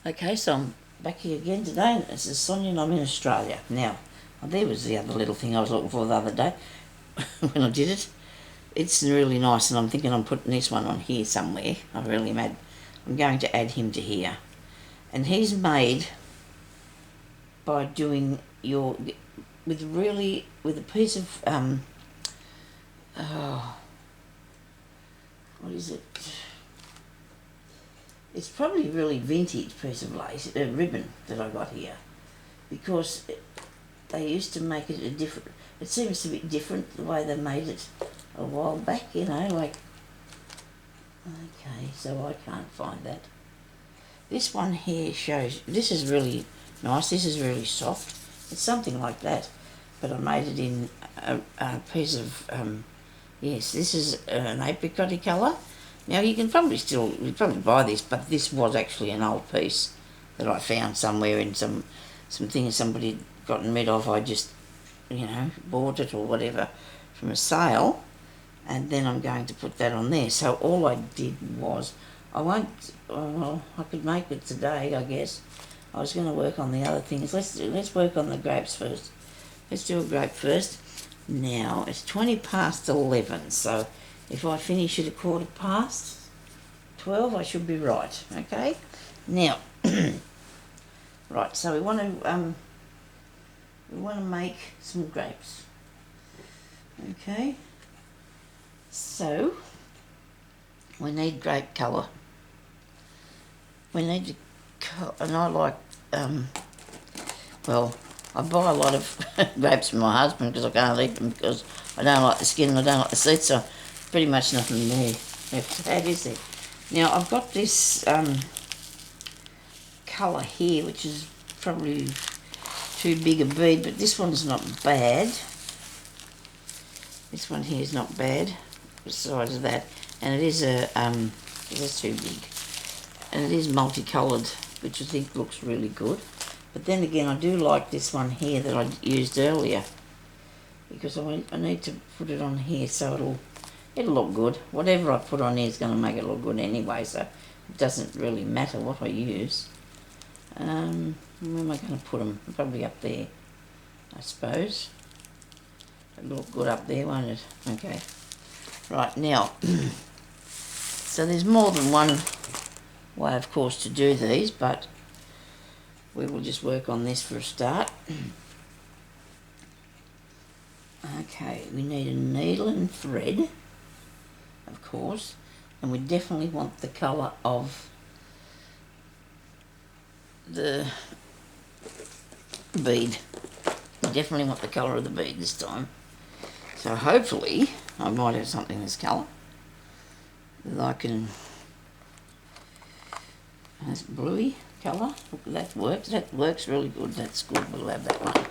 Okay, so I'm back here again today, and this is Sonya and I'm in Australia. Now, there was the other little thing I was looking for the other day when I did it. It's really nice, and I'm thinking I'm putting this one on here somewhere. I'm going to add him to here. And he's made by doing with a piece of, what is it? It's probably a really vintage piece of lace, a ribbon that I got here, because they used to make it it seems to be different the way they made it a while back, okay, so I can't find that. This one here shows, this is really nice, this is really soft, it's something like that, but I made it in a piece of, yes, this is an apricot colour. Now you can probably buy this, but this was actually an old piece that I found somewhere in some things somebody had gotten rid of. I just, bought it or whatever from a sale, and then I'm going to put that on there. So all I did was, I could make it today, I guess. I was going to work on the other things. Let's work on the grapes first. Let's do a grape first. Now it's 11:20, so if I finish at 12:15, I should be right. Okay. Now, right. So we want to make some grapes. Okay. So we need grape colour. We need to, and I like. Well, I buy a lot of grapes from my husband because I can't eat them because I don't like the skin and I don't like the seeds. So pretty much nothing there left to add, is there? Now I've got this colour here, which is probably too big a bead, but this one's not bad. This one here is not bad, besides that, and it is that's too big, and it is multicoloured, which I think looks really good. But then again, I do like this one here that I used earlier, because I need to put it on here so it'll look good. Whatever I put on here is going to make it look good anyway, so it doesn't really matter what I use. Where am I going to put them? Probably up there, I suppose. It'll look good up there, won't it? Okay. Right, now, so there's more than one way, of course, to do these, but we will just work on this for a start. Okay, we need a needle and thread, of course, and we definitely want the colour of the bead. We definitely want the colour of the bead this time. So hopefully I might have something this colour that I can. That's bluey colour. Look, that works. That works really good. That's good. We'll have that one.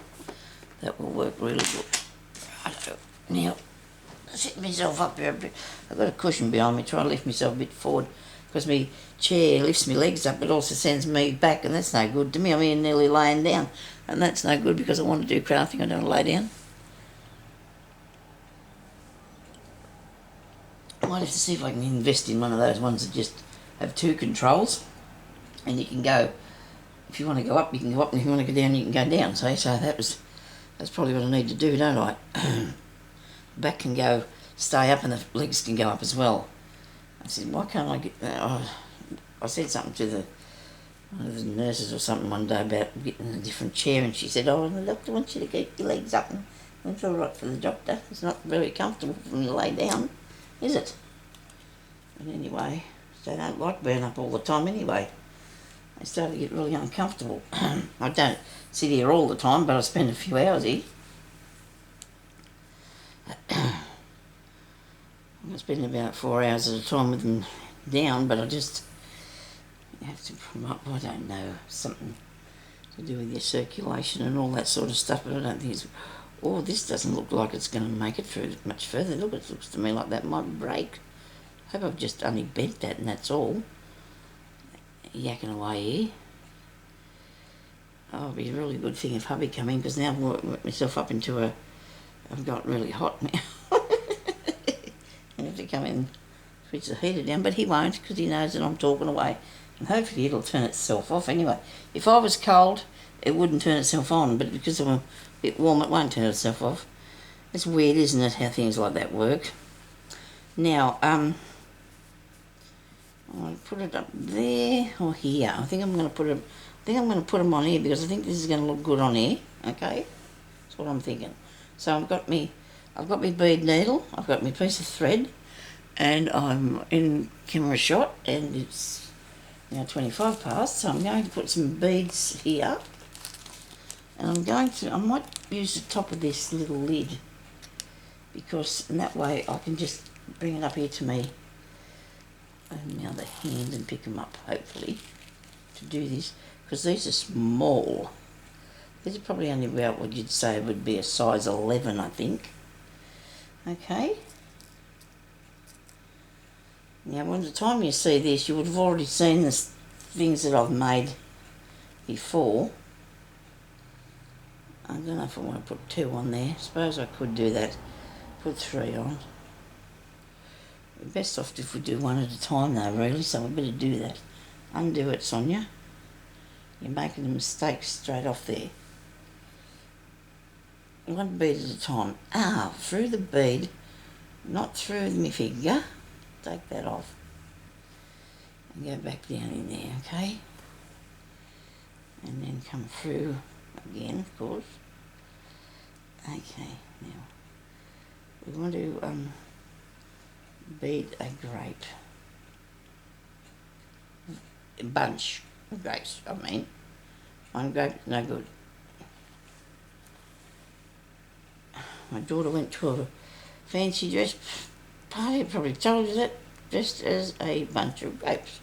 That will work really good. Righto. Now, set myself up here a bit. I've got a cushion behind me. Try to lift myself a bit forward because my chair lifts my legs up. It also sends me back, and that's no good to me. I'm here nearly laying down, and that's no good because I want to do crafting. I don't want to lay down. I might have to see if I can invest in one of those ones that just have two controls, and you can go. If you want to go up, you can go up, and if you want to go down, you can go down. So that's probably what I need to do, don't I? Back can stay up, and the legs can go up as well. I said, why can't I get? I said something to one of the nurses or something one day about getting a different chair, and she said, "Oh, the doctor wants you to keep your legs up." And it's all right for the doctor. It's not very comfortable when you lay down, is it? But anyway, so I don't like being up all the time anyway. I start to get really uncomfortable. I don't sit here all the time, but I spend a few hours here. I spend about 4 hours at a time with them down, but I just have to promote, I don't know, something to do with your circulation and all that sort of stuff, but I don't think it's... Oh, this doesn't look like it's going to make it through much further. Look, it looks to me like that might break. I hope I've just only bent that and that's all. Yakking away here. Oh, it'll be a really good thing if hubby come in, because now I've worked myself up into I've got really hot now. I have to come in, switch the heater down, but he won't, because he knows that I'm talking away hopefully it'll turn itself off anyway. If I was cold, it wouldn't turn itself on, but because I'm a bit warm, it won't turn itself off. It's weird, isn't it, how things like that work? Now, I'll put it up there or here. I think I'm going to put them on here because I think this is going to look good on here. Okay, that's what I'm thinking. So I've got me bead needle. I've got my piece of thread, and I'm in camera shot, and it's now 25 past. So I'm going to put some beads here, and I might use the top of this little lid because in that way I can just bring it up here to me and now the hand and pick them up, hopefully, to do this, because these are small. These are probably only about what you'd say would be a size 11, I think. Okay. Now, by the time you see this, you would have already seen the things that I've made before. I don't know if I want to put 2 on there. I suppose I could do that. Put 3 on. We're best off if we do one at a time though, really, so we better do that. Undo it, Sonya. You're making a mistake straight off there. 1 bead at a time. Through the bead, not through my finger. Take that off. And go back down in there, okay? And then come through again, of course. Okay, now we want to bead a grape. A bunch of grapes, I mean. 1 grape, no good. My daughter went to a fancy dress party, probably told you that, dressed as a bunch of grapes.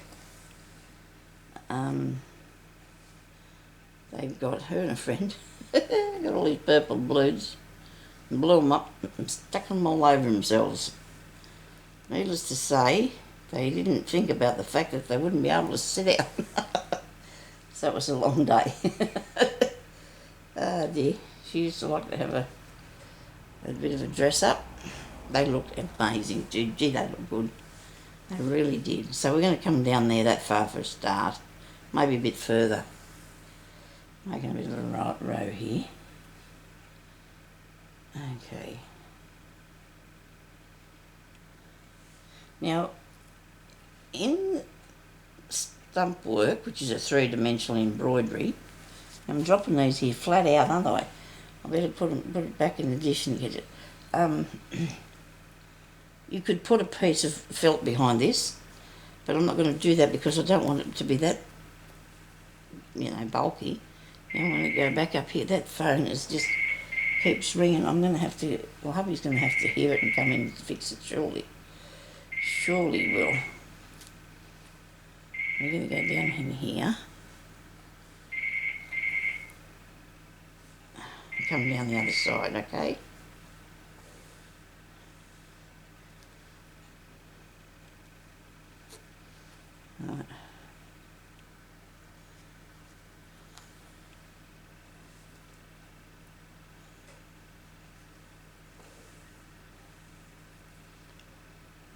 They've got her and a friend, got all these purple balloons, and blew them up and stuck them all over themselves. Needless to say, they didn't think about the fact that they wouldn't be able to sit out. So it was a long day. Oh dear, she used to like to have a bit of a dress up. They looked amazing too. Gee, they looked good. They really did. So we're going to come down there that far for a start. Maybe a bit further. Making a bit of a row here. Okay. Now, in stump work, which is a 3-dimensional embroidery, I'm dropping these here flat out, aren't I? I better put it back in the dish and get it. You could put a piece of felt behind this, but I'm not going to do that because I don't want it to be that, bulky. Now I'm going to go back up here. That phone keeps ringing. I'm going to have to, hubby's going to have to hear it and come in and fix it, surely. Surely will. We're going to go down in here. Come down the other side, okay? Right.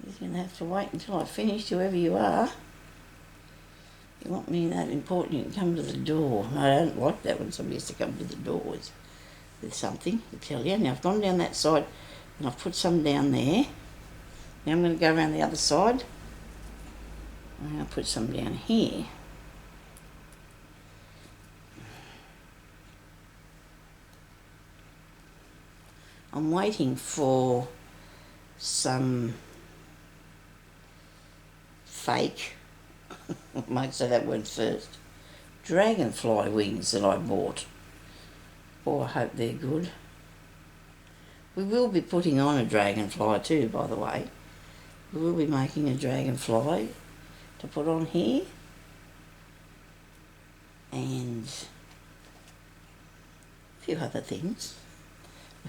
You're going to have to wait until I finish, whoever you are. You want me that important, you can come to the door. I don't like that when somebody has to come to the door with something to tell you. Now I've gone down that side and I've put some down there. Now I'm going to go around the other side. I'm going to put some down here. I'm waiting for some fake, I might say that word first, dragonfly wings that I bought. Oh, I hope they're good. We will be putting on a dragonfly too, by the way. We will be making a dragonfly to put on here. And a few other things.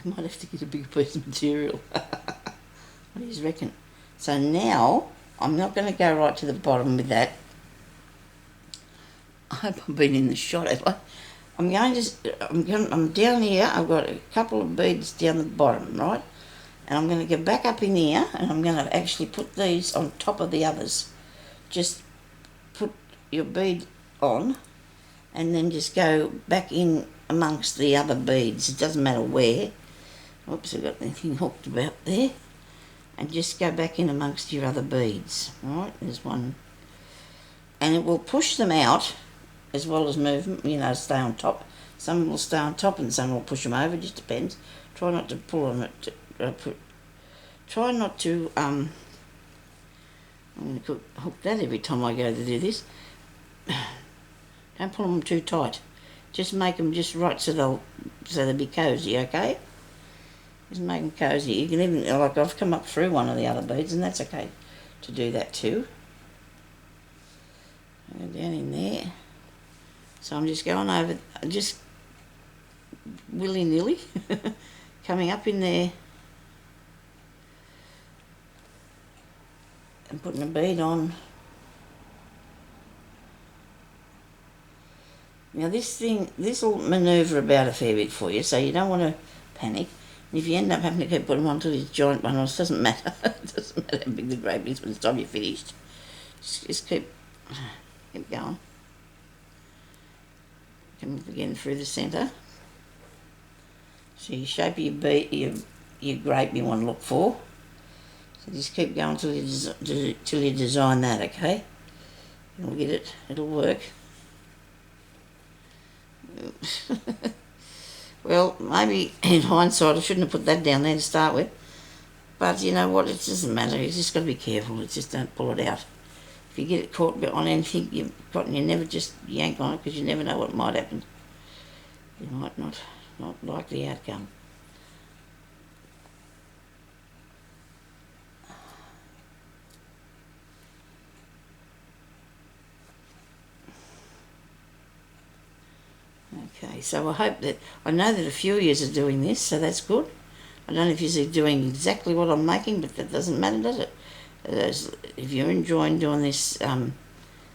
We might have to get a bigger piece of material. What do you reckon? So now, I'm not going to go right to the bottom with that. I hope I've been in the shot, have I? I'm down here, I've got a couple of beads down the bottom, right? And I'm going to get back up in here and I'm going to actually put these on top of the others. Just put your bead on and then just go back in amongst the other beads. It doesn't matter where. Oops, I've got anything hooked about there. And just go back in amongst your other beads. Alright, there's one. And it will push them out as well as move them, you know, stay on top. Some will stay on top and some will push them over, just depends. Try not to pull them try not to, I'm going to hook that every time I go to do this. Don't pull them too tight. Just make them just right so they'll be cosy, okay? Just make them cosy. You can even, like I've come up through one of the other beads and that's okay to do that too. Go down in there. So I'm just going over, just willy-nilly, coming up in there and putting a bead on. Now this will manoeuvre about a fair bit for you, so you don't want to panic. And if you end up having to keep putting them onto this giant one, it doesn't matter. It doesn't matter how big the grape is by the time you're finished. Just keep going. Come up again through the centre. So you shape your bead, your grape you want to look for. So just keep going till you design that, okay? You'll get it. It'll work. Well, maybe in hindsight I shouldn't have put that down there to start with. But you know what? It doesn't matter. You just got to be careful. It's just don't pull it out. If you get it caught on anything you've got, and you never just yank on it because you never know what might happen. You might not like the outcome. Okay, so I know that a few of you are doing this, so that's good. I don't know if you're doing exactly what I'm making, but that doesn't matter, does it? If you're enjoying doing this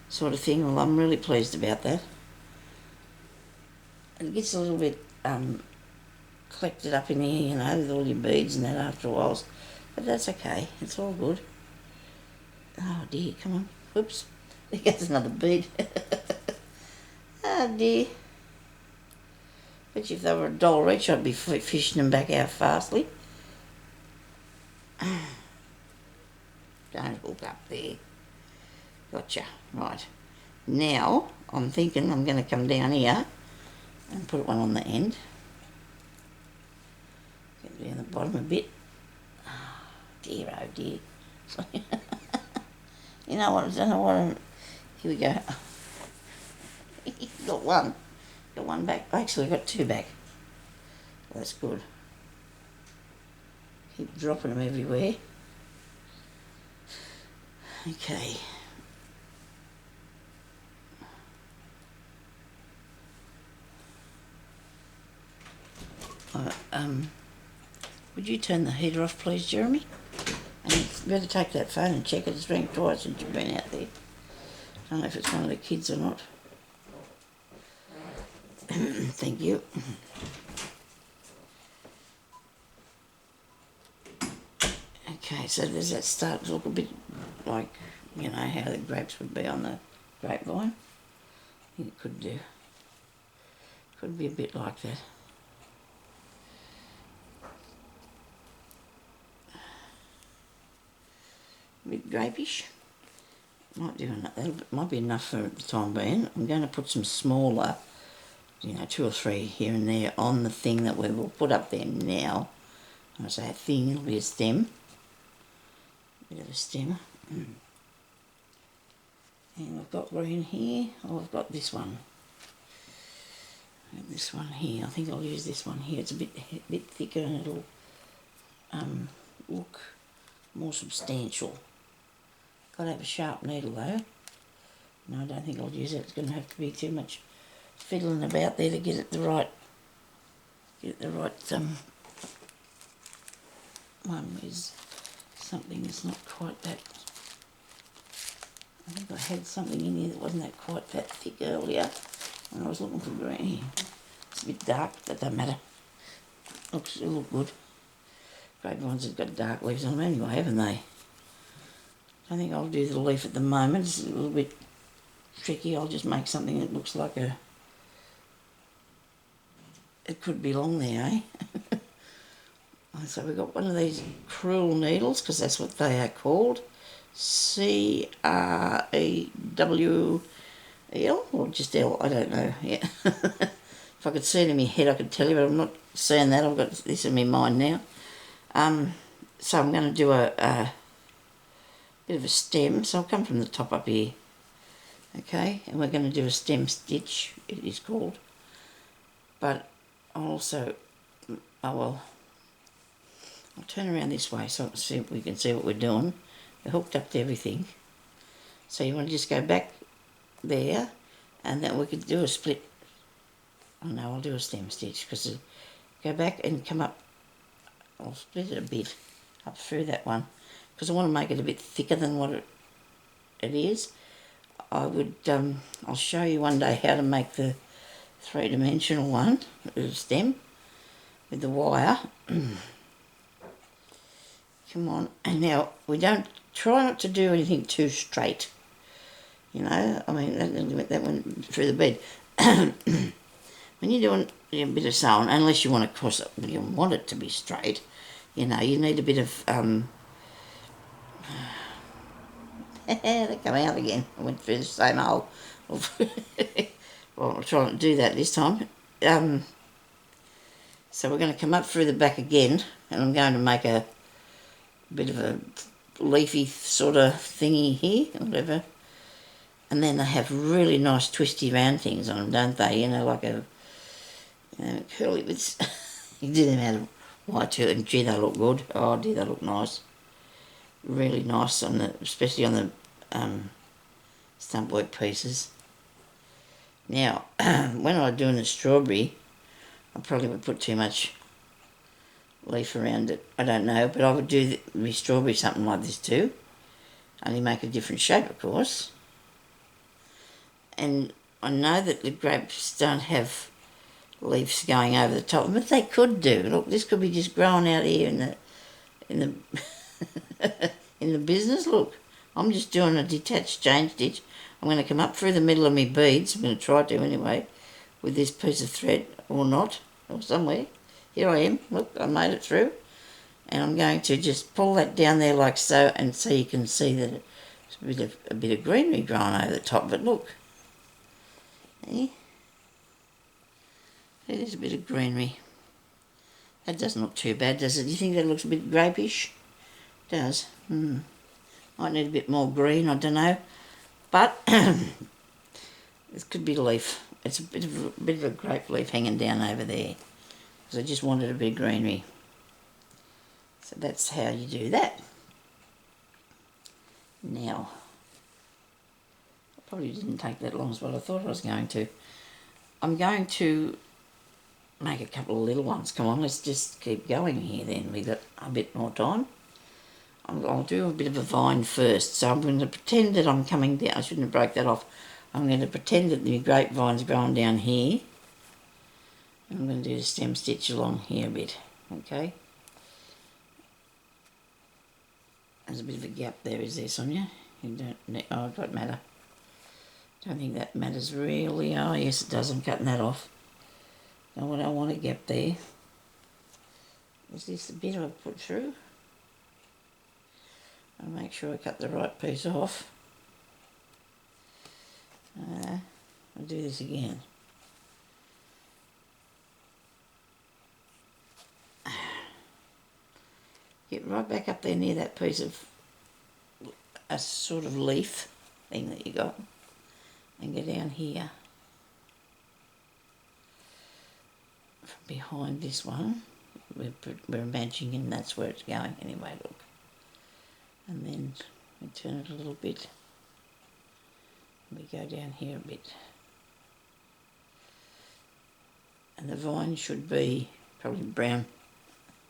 sort of thing, well, I'm really pleased about that. It gets a little bit collected up in here, you know, with all your beads and that after a while, but that's okay. It's all good. Oh dear, come on. Whoops. There goes another bead. Oh dear. Bet you if they were a dollar each, I'd be fishing them back out fastly. Don't hook up there. Gotcha. Right. Now, I'm thinking I'm going to come down here and put one on the end. Get down the bottom a bit. Oh dear, oh dear. You know what, I don't know what here we go. Got one. Got one back. Actually, got two back. That's good. Keep dropping them everywhere. Okay. Would you turn the heater off, please, Jeremy? And you better take that phone and check it. It's rang twice since you've been out there. I don't know if it's one of the kids or not. Thank you. Okay, so does that start to look a bit like, you know, how the grapes would be on the grapevine? I think it could do. Could be a bit like that. A bit grapeish. Might do that. Might be enough for the time being. I'm going to put some smaller, you know, 2 or 3 here and there on the thing that we will put up there now. When I say a thing, it'll be a stem. A bit of a stem. And we've got green here. Oh, I've got this one. And this one here. I think I'll use this one here. It's a bit thicker and it'll look more substantial. Got to have a sharp needle though. No, I don't think I'll use it. It's going to have to be too much fiddling about there to get it the right one. Is something that's not quite that. I think I had something in here that wasn't that quite that thick earlier when I was looking for green. It's a bit dark, but that doesn't matter. It'll look good. Grape ones have got dark leaves on them anyway, haven't they? I think I'll do the leaf at the moment. It's a little bit tricky. I'll just make something that looks like a... It could belong there, eh? So we've got one of these cruel needles, because that's what they are called. C-R-E-W-E-L, or just L, I don't know. Yeah. If I could see it in my head, I could tell you, but I'm not seeing that. I've got this in my mind now. So I'm going to do a bit of a stem. So I'll come from the top up here. Okay, and we're going to do a stem stitch, it is called. But I'll also, I'll turn around this way so we can see what we're doing. We're hooked up to everything. So you want to just go back there, and then we could do a split. Oh no, I'll do a stem stitch, because go back and come up. I'll split it a bit up through that one, because I want to make it a bit thicker than what it is. I would, I'll show you one day how to make the three-dimensional one, the stem, with the wire. Come on, and now we don't try not to do anything too straight. You know, I mean, that went through the bed. When you're doing a bit of sewing, unless you want to cross it, you want it to be straight, you know, you need a bit of, they come out again. I went through the same hole. Well, I'll try not to do that this time. So we're going to come up through the back again, and I'm going to make a bit of a leafy sort of thingy here, whatever. And then they have really nice twisty round things on them, don't they? You know, like a curly bits. You do them out of white too, and gee, they look good. Oh dear, they look nice. Really nice on the, especially on the stump work pieces. Now, when I was doing the strawberry, I probably would put too much leaf around it. I don't know, but I would do my strawberry something like this too. Only make a different shape, of course. And I know that the grapes don't have leaves going over the top, but they could do. Look, this could be just growing out here in the in the business. Look, I'm just doing a detached chain stitch. I'm going to come up through the middle of my beads. I'm going to try to anyway, with this piece of thread, or not, or somewhere. Here I am. Look, I made it through, and I'm going to just pull that down there like so, and so you can see that it's a bit of greenery growing over the top. But look, see? It is a bit of greenery. That doesn't look too bad, does it? Do you think that looks a bit grapish? It does. Might need a bit more green, I don't know. But this could be leaf. It's a bit of a grape leaf hanging down over there. Because I just wanted a bit of greenery. So that's how you do that. Now, I probably didn't take that long as what I thought I was going to. I'm going to make a couple of little ones. Come on, let's just keep going here then. We've got a bit more time. I'll do a bit of a vine first. So I'm going to pretend that I'm coming down. I shouldn't have broke that off. I'm going to pretend that the grapevine's growing down here. I'm going to do the stem stitch along here a bit. Okay. There's a bit of a gap there, is there, Sonia? You don't. Oh, it won't matter. Don't think that matters really. Oh, yes, it does. I'm cutting that off. I want a gap there. Is this the bit I put through? I'll make sure I cut the right piece off. I'll do this again. Get right back up there near that piece of a sort of leaf thing that you got, and go down here from behind this one. We're imagining that's where it's going anyway, look. And then we turn it a little bit. We go down here a bit. And the vine should be probably brown.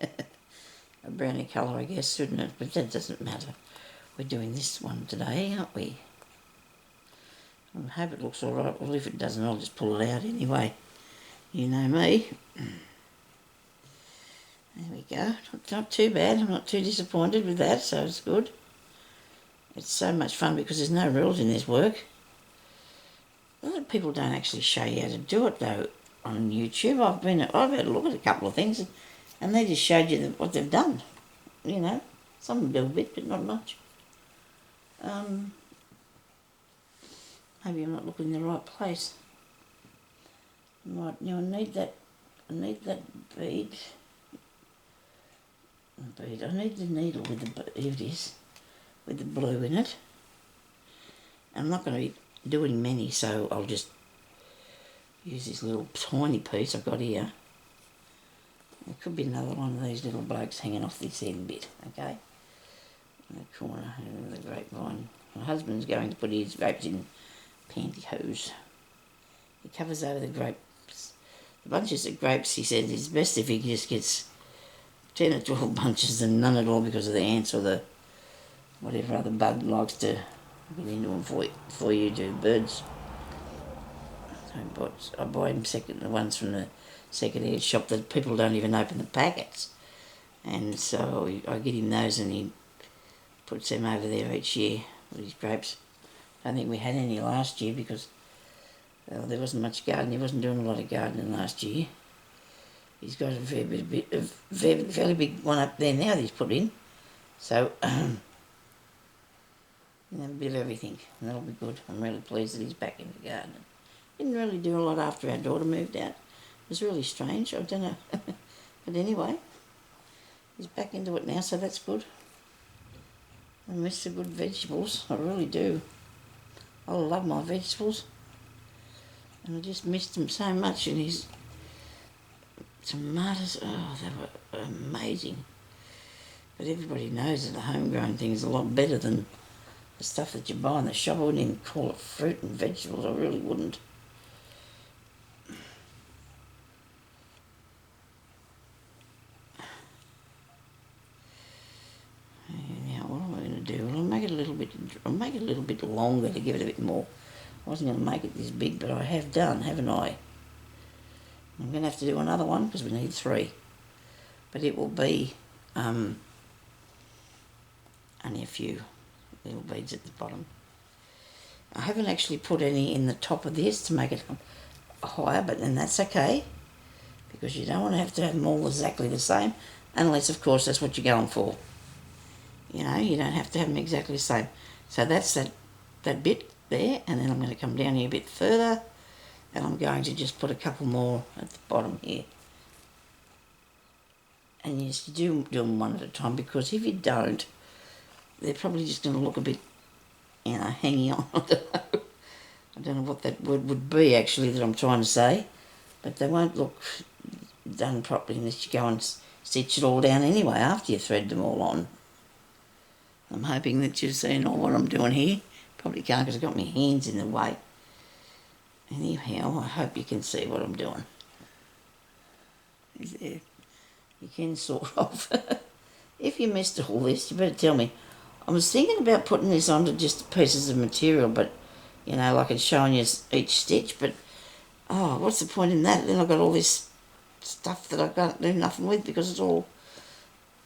A browny colour, I guess, shouldn't it? But that doesn't matter. We're doing this one today, aren't we? I hope it looks all right. Well, if it doesn't, I'll just pull it out anyway. You know me. There we go. Not too bad. I'm not too disappointed with that, so it's good. It's so much fun because there's no rules in this work. A lot of people don't actually show you how to do it though on YouTube. I've had a look at a couple of things and they just showed you what they've done. You know, some do a bit, but not much. Maybe I'm not looking in the right place. Right, now I need that bead. I need the needle with here it is, with the blue in it. I'm not going to be doing many, so I'll just use this little tiny piece I've got here. There could be another one of these little blokes hanging off this end bit, okay? In the corner of the grapevine. My husband's going to put his grapes in pantyhose. He covers over the grapes. The bunches of grapes, he said, it's best if he just gets 10 or 12 bunches and none at all because of the ants or the whatever other bug likes to get into them for you do, birds. So I buy him the ones from the second-hand shop that people don't even open the packets. And so I get him those and he puts them over there each year with his grapes. I don't think we had any last year because there wasn't much gardening. He wasn't doing a lot of gardening last year. He's got a fairly big one up there now that he's put in. So, a bit of everything. And that'll be good. I'm really pleased that he's back in the garden. Didn't really do a lot after our daughter moved out. It was really strange. I don't know. But anyway, he's back into it now, so that's good. I miss the good vegetables. I really do. I love my vegetables. And I just missed them so much. And his tomatoes, oh, they were amazing. But everybody knows that the homegrown thing is a lot better than the stuff that you buy in the shop. I wouldn't even call it fruit and vegetables. I really wouldn't. Now, what am I going to do? Well, I'll make it a little bit longer to give it a bit more. I wasn't going to make it this big, but I have done, haven't I? I'm going to have to do another one because we need 3. But it will be only a few little beads at the bottom. I haven't actually put any in the top of this to make it higher, but then that's okay because you don't want to have them all exactly the same unless, of course, that's what you're going for. You know, you don't have to have them exactly the same. So that's that bit there, and then I'm going to come down here a bit further and I'm going to just put a couple more at the bottom here. And you just do them one at a time because if you don't, they're probably just going to look a bit, hanging on. I don't know what that word would be actually that I'm trying to say, but they won't look done properly unless you go and stitch it all down anyway after you thread them all on. I'm hoping that you've seen all what I'm doing here. Probably can't because I've got my hands in the way. Anyhow, I hope you can see what I'm doing. Is there? You can sort of. If you missed all this, you better tell me. I was thinking about putting this onto just pieces of material, but, like it's showing you each stitch, but, what's the point in that? Then I've got all this stuff that I can't do nothing with because it's all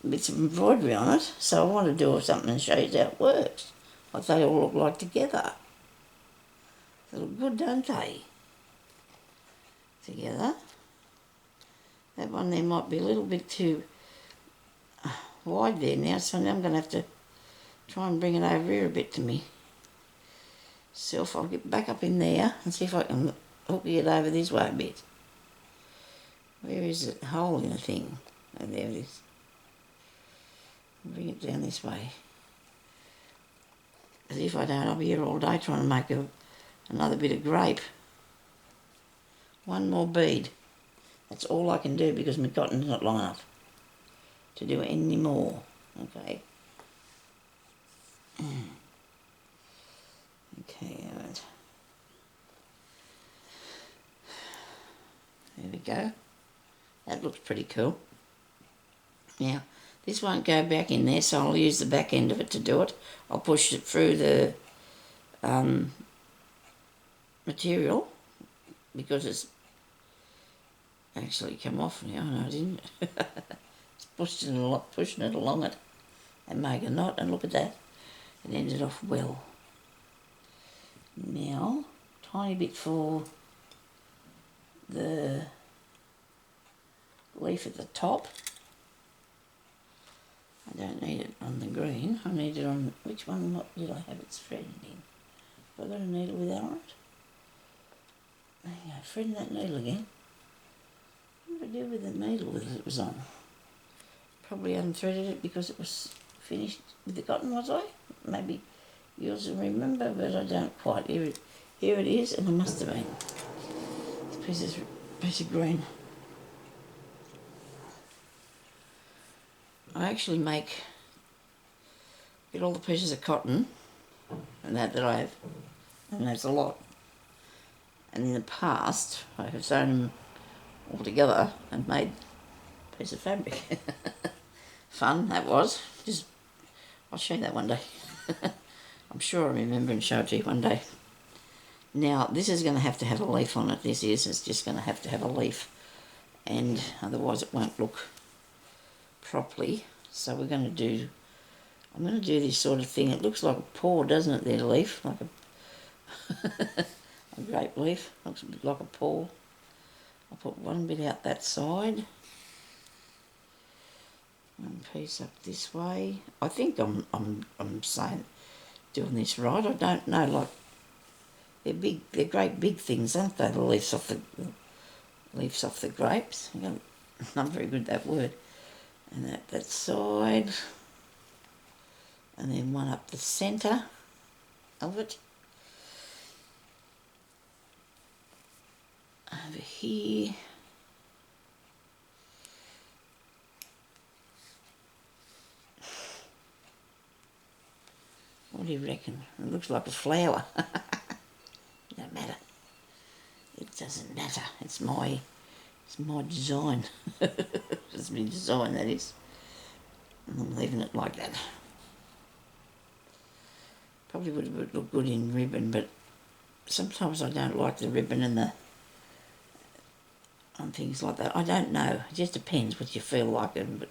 bits of embroidery on it. So I want to do something and show you how it works. What they all look like together. They look good, don't they? Together. That one there might be a little bit too wide there now, so now I'm going to have to try and bring it over here a bit to me. Self, I'll get back up in there and see if I can hook it over this way a bit. Where is it? Hole in the thing. Oh, there it is. Bring it down this way. As if I don't, I'll be here all day trying to make another bit of grape. One more bead. That's all I can do because my cotton's not long enough to do any more. Okay. Okay, right. There we go. That looks pretty cool. Now, this won't go back in there, so I'll use the back end of it to do it. I'll push it through the material because it's actually come off now. No, I didn't. It's pushing it along it and make a knot, and look at that. It ended off well. Now, tiny bit for the leaf at the top. I don't need it on the green. I need it on, which one what did I have it threaded in? Have I got a needle with that on it? There you go, threading that needle again. What did I do with the needle that it was on? Probably unthreaded it because it was finished with the cotton, was I? Maybe yours will remember, but I don't quite. Here it is, and it must have been. This piece of green. I actually get all the pieces of cotton and that I have, and that's a lot. And in the past, I have sewn them all together and made a piece of fabric. Fun that was. I'll show you that one day. I'm sure I remember and show it to you one day. Now, this is going to have a leaf on it. It's just going to have a leaf, and otherwise it won't look properly. So I'm going to do this sort of thing. It looks like a paw, doesn't it, there, leaf? Like a grape leaf. Looks a bit like a paw. I'll put one bit out that side. One piece up this way. I think I'm doing this right. I don't know, like they're great big things, aren't they? The leaves off the grapes. I'm not very good at that word. And that side, and then one up the centre of it. Over here. What do you reckon? It looks like a flower. Don't matter. It doesn't matter. It's my design. It's my design, that is. And I'm leaving it like that. Probably would look good in ribbon, but sometimes I don't like the ribbon and on things like that. I don't know. It just depends what you feel like, but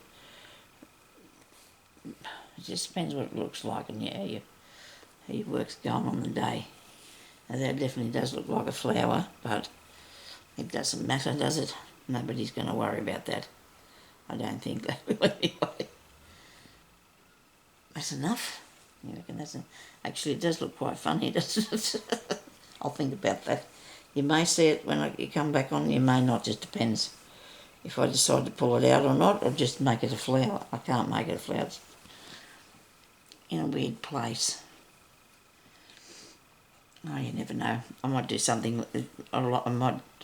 it just depends what it looks like and how your work's going on the day. Now that definitely does look like a flower, but it doesn't matter, does it? Nobody's going to worry about that. I don't think they will anyway. That's enough. You reckon that's actually, it does look quite funny, doesn't it? I'll think about that. You may see it when you come back on, you may not, just depends if I decide to pull it out or not, or just make it a flower. I can't make it a flower. It's in a weird place. Oh, you never know. I might do something, I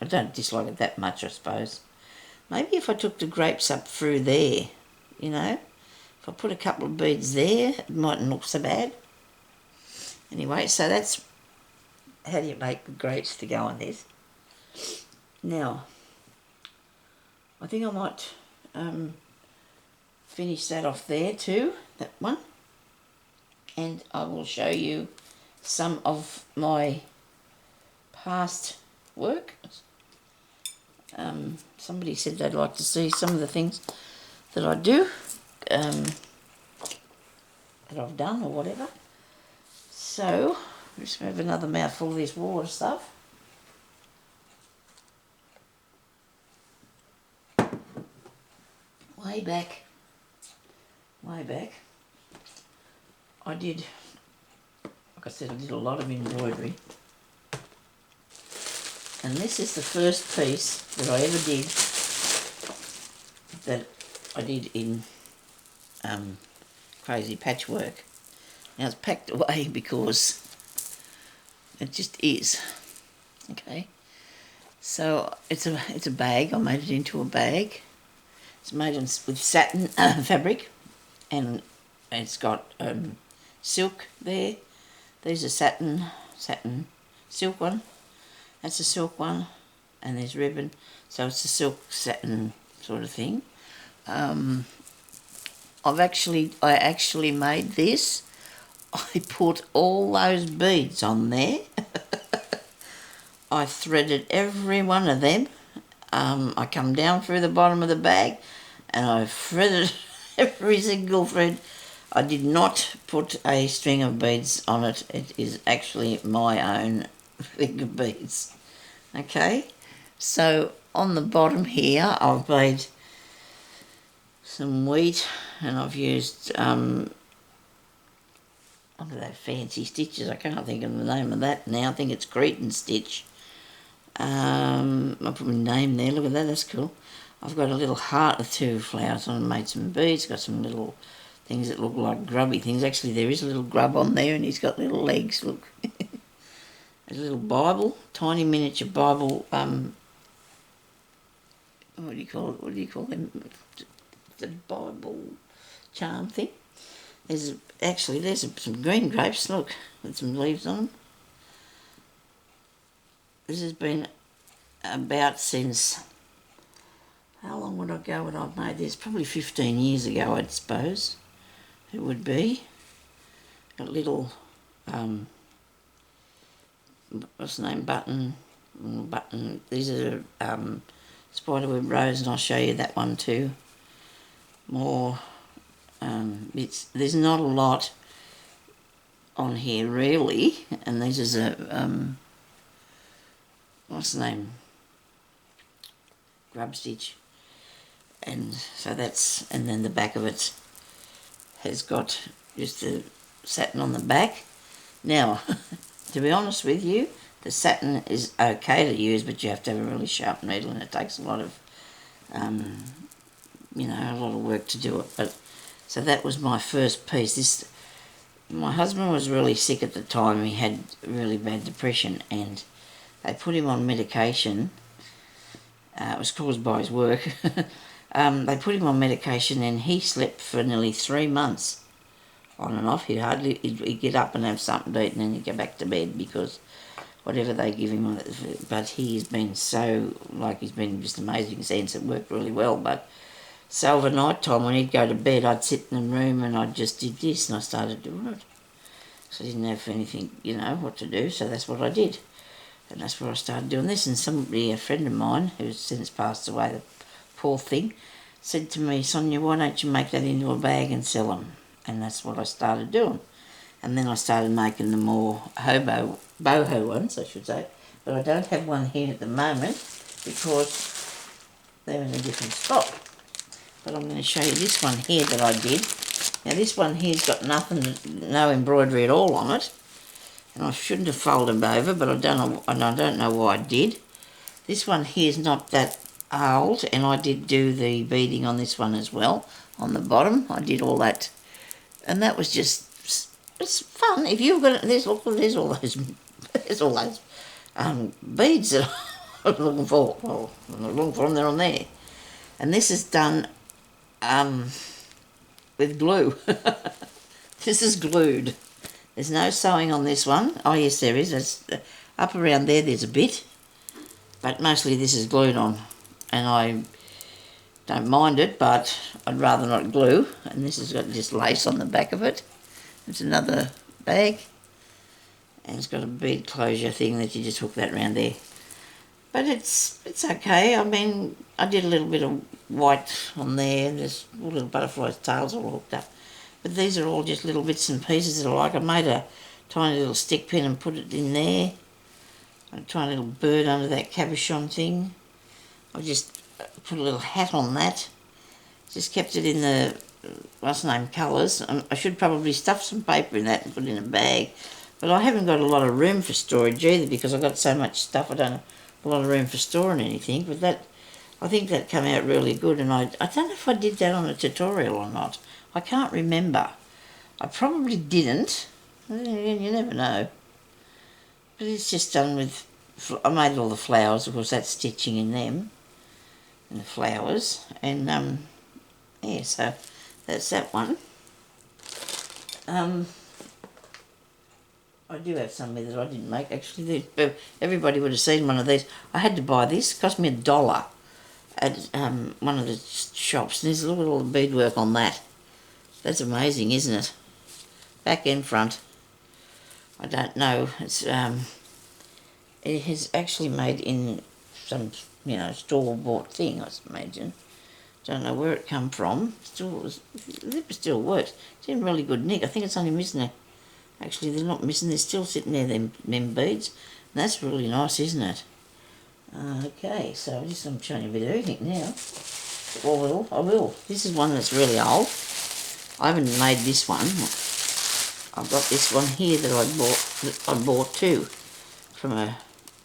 don't dislike it that much, I suppose. Maybe if I took the grapes up through there, you know, if I put a couple of beads there, it mightn't look so bad. Anyway, so that's how do you make the grapes to go on this. Now, I think I might finish that off there too, that one. And I will show you some of my past work. Somebody said they'd like to see some of the things that I do, that I've done or whatever. So, just have another mouthful of this water stuff. Way back, I did, like I said, I did a lot of embroidery. And this is the first piece that I ever did that I did in crazy patchwork. Now it's packed away because it just is. Okay. So it's a bag. I made it into a bag. It's made with satin fabric, and it's got silk there. These are satin silk one. That's a silk one, and there's ribbon, so it's a silk satin sort of thing. I actually made this. I put all those beads on there. I threaded every one of them. I come down through the bottom of the bag, and I threaded every single thread. I did not put a string of beads on it. It is actually my own finger beads. Okay, so on the bottom here I've made some wheat, and I've used what are they fancy stitches? I can't think of the name of that now. I think it's Cretan stitch. I'll put my name there. Look at that, that's cool. I've got a little heart with 2 flowers on. Made some beads. Got some little things that look like grubby things. Actually, there is a little grub on there, and he's got little legs. Look, a little Bible, tiny miniature Bible. What do you call it? What do you call them? The Bible charm thing. There's some green grapes. Look, with some leaves on them. This has been about since, how long would I go when I've made this? Probably 15 years ago, I suppose it would be. A little, what's the name, button. These are spiderweb rose, and I'll show you that one too. More bits. There's not a lot on here really, and this is a, what's the name, grub stitch, and so that's, and then the back of it has got just the satin on the back. Now to be honest with you, the satin is okay to use, but you have to have a really sharp needle, and it takes a lot of you know, a lot of work to do it. But so that was my first piece. My husband was really sick at the time. He had really bad depression, and they put him on medication. It was caused by his work. They put him on medication, and he slept for nearly 3 months on and off. He'd get up and have something to eat, and then he'd go back to bed because whatever they give him. But he's been so, like, he's been just amazing since. It worked really well. But so over night time, when he'd go to bed, I'd sit in the room and I just did this, and I started doing it. So I didn't have anything, you know, what to do, so that's what I did. And that's where I started doing this. And somebody, a friend of mine, who's since passed away, the poor thing, said to me, Sonya, why don't you make that into a bag and sell them? And that's what I started doing. And then I started making the more boho ones, I should say. But I don't have one here at the moment because they're in a different spot. But I'm going to show you this one here that I did. Now this one here's got nothing, no embroidery at all on it. And I shouldn't have folded them over, but I don't know why I did. This one here's not that old, and I did do the beading on this one as well. On the bottom, I did all that. And that was just, it's fun. If you've got, there's all those beads that I'm looking for. Well, I'm not looking for them, they're on there. And this is done with glue. This is glued. There's no sewing on this one. Oh yes, there is. It's up around there, there's a bit. But mostly this is glued on. And I don't mind it, but I'd rather not glue. And this has got just lace on the back of it. It's another bag. And it's got a bead closure thing that you just hook that around there. But it's okay. I mean, I did a little bit of white on there. There's little butterflies' tails all hooked up. But these are all just little bits and pieces that I like. I made a tiny little stick pin and put it in there. A tiny little bird under that cabochon thing. I just put a little hat on that. Just kept it in the, what's the name, colours. I should probably stuff some paper in that and put it in a bag. But I haven't got a lot of room for storage either because I've got so much stuff. I don't have a lot of room for storing anything. But that, I think that came out really good. And I don't know if I did that on a tutorial or not. I can't remember. I probably didn't. You never know. But it's just done with, I made all the flowers, of course that's stitching in them, and the flowers, and yeah, so that's that one. I do have some that I didn't make, actually. Everybody would have seen one of these. I had to buy this, it cost me $1 at one of the shops, and there's a look at all the beadwork on that. That's amazing, isn't it? Back and front. I don't know. It's it is actually made in some, you know, store-bought thing, I imagine. Don't know where it come from. It still works. It's in really good nick. I think it's only missing actually they're not missing. They're still sitting there, them beads. That's really nice, isn't it? Okay, so I'm showing you a bit of everything now. Well, I will. This is one that's really old. I haven't made this one. I've got this one here that I bought too from a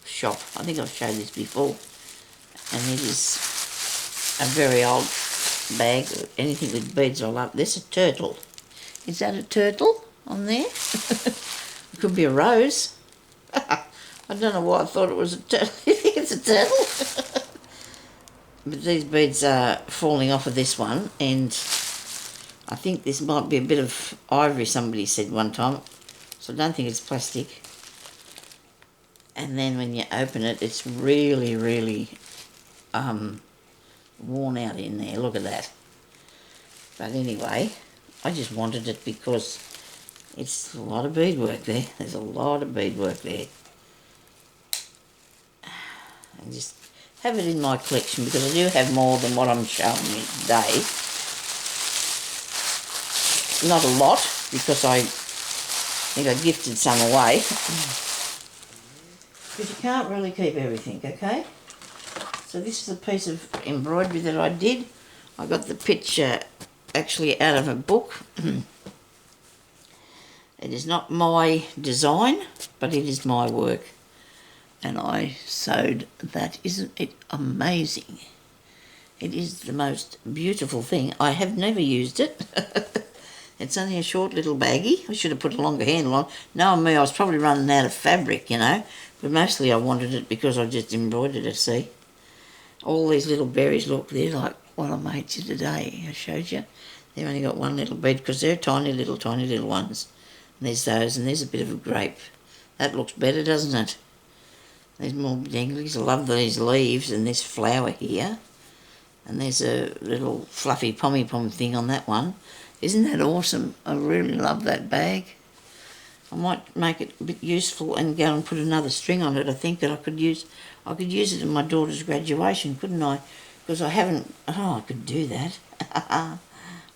shop. I think I've showed this before. And it is a very old bag. Anything with beads I love. There's a turtle. Is that a turtle on there? It could be a rose. I don't know why I thought it was a turtle. You think it's a turtle? But these beads are falling off of this one, and I think this might be a bit of ivory, somebody said one time. So I don't think it's plastic. And then when you open it, it's really, really worn out in there. Look at that. But anyway, I just wanted it because it's a lot of beadwork there. There's a lot of beadwork there. And just have it in my collection because I do have more than what I'm showing you today. Not a lot because I think I gifted some away. Because you can't really keep everything, okay? So this is a piece of embroidery that I did. I got the picture actually out of a book. It is not my design, but it is my work. And I sewed that. Isn't it amazing? It is the most beautiful thing. I have never used it. It's only a short little baggie. I should have put a longer handle on. Knowing me, I was probably running out of fabric, you know. But mostly I wanted it because I just embroidered it, see. All these little berries, look, they're like what I made you today. I showed you. They've only got one little bead because they're tiny little ones. And there's those, and there's a bit of a grape. That looks better, doesn't it? There's more danglies. I love these leaves and this flower here. And there's a little fluffy pommy-pom thing on that one. Isn't that awesome? I really love that bag. I might make it a bit useful and go and put another string on it. I think that I could use it in my daughter's graduation, couldn't I? Because I haven't... Oh, I could do that.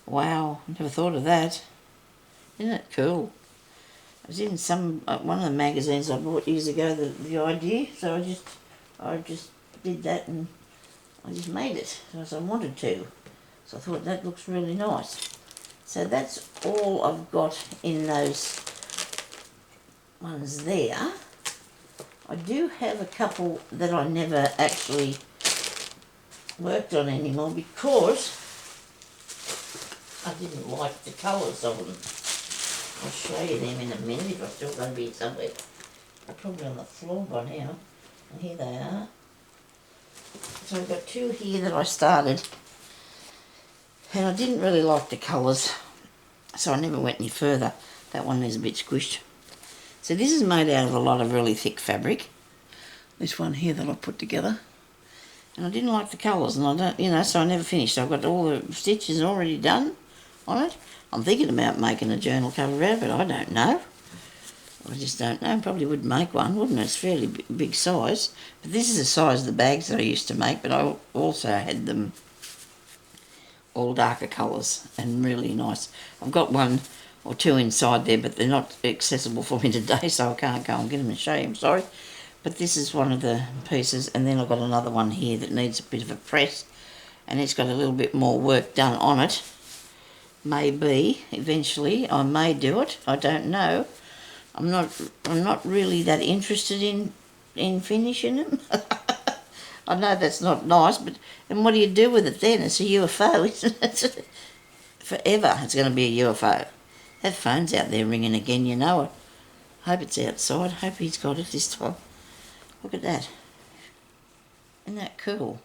Wow, never thought of that. Isn't it cool? It was in some one of the magazines I bought years ago, the idea. So I just did that and I just made it as I wanted to. So I thought that looks really nice. So that's all I've got in those ones there. I do have a couple that I never actually worked on anymore because I didn't like the colours of them. I'll show you them in a minute if I've still got to be somewhere. They're probably on the floor by now. And here they are. So I've got two here that I started. And I didn't really like the colours, so I never went any further. That one is a bit squished. So this is made out of a lot of really thick fabric. This one here that I put together. And I didn't like the colours, and I don't, you know, so I never finished. So I've got all the stitches already done on it. I'm thinking about making a journal cover out of it. I don't know. I just don't know. Probably would make one, wouldn't it? It's fairly big size. But this is the size of the bags that I used to make, but I also had them all darker colours and really nice. I've got one or two inside there, but they're not accessible for me today, so I can't go and get them and show you. I'm sorry. But this is one of the pieces, and then I've got another one here that needs a bit of a press, and it's got a little bit more work done on it. Maybe eventually I may do it. I don't know. I'm not really that interested in finishing them. I know that's not nice, but and what do you do with it then? It's a UFO, isn't it? Forever it's going to be a UFO. That phone's out there ringing again, you know it. Hope it's outside. Hope he's got it this time. Look at that. Isn't that cool?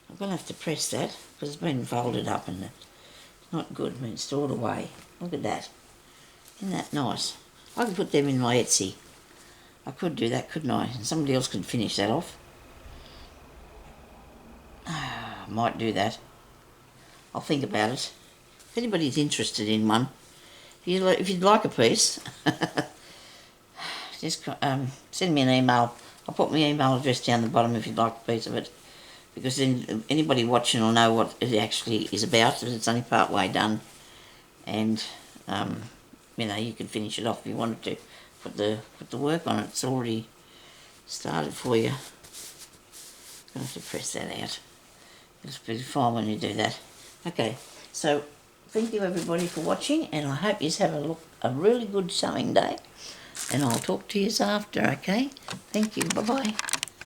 I'm going to have to press that because it's been folded up and it's not good when it's stored away. Look at that. Isn't that nice? I could put them in my Etsy. I could do that, couldn't I? And somebody else could finish that off. I might do that. I'll think about it. If anybody's interested in one, if you'd like a piece, just send me an email. I'll put my email address down the bottom if you'd like a piece of it, because then anybody watching will know what it actually is about. It's only part way done, and you know, you can finish it off if you wanted to. put the work on. It's already started for you. I have to press that out. It's pretty fine when you do that. Okay, so thank you everybody for watching, and I hope you have a really good sewing day, and I'll talk to you after, okay? Thank you, bye-bye.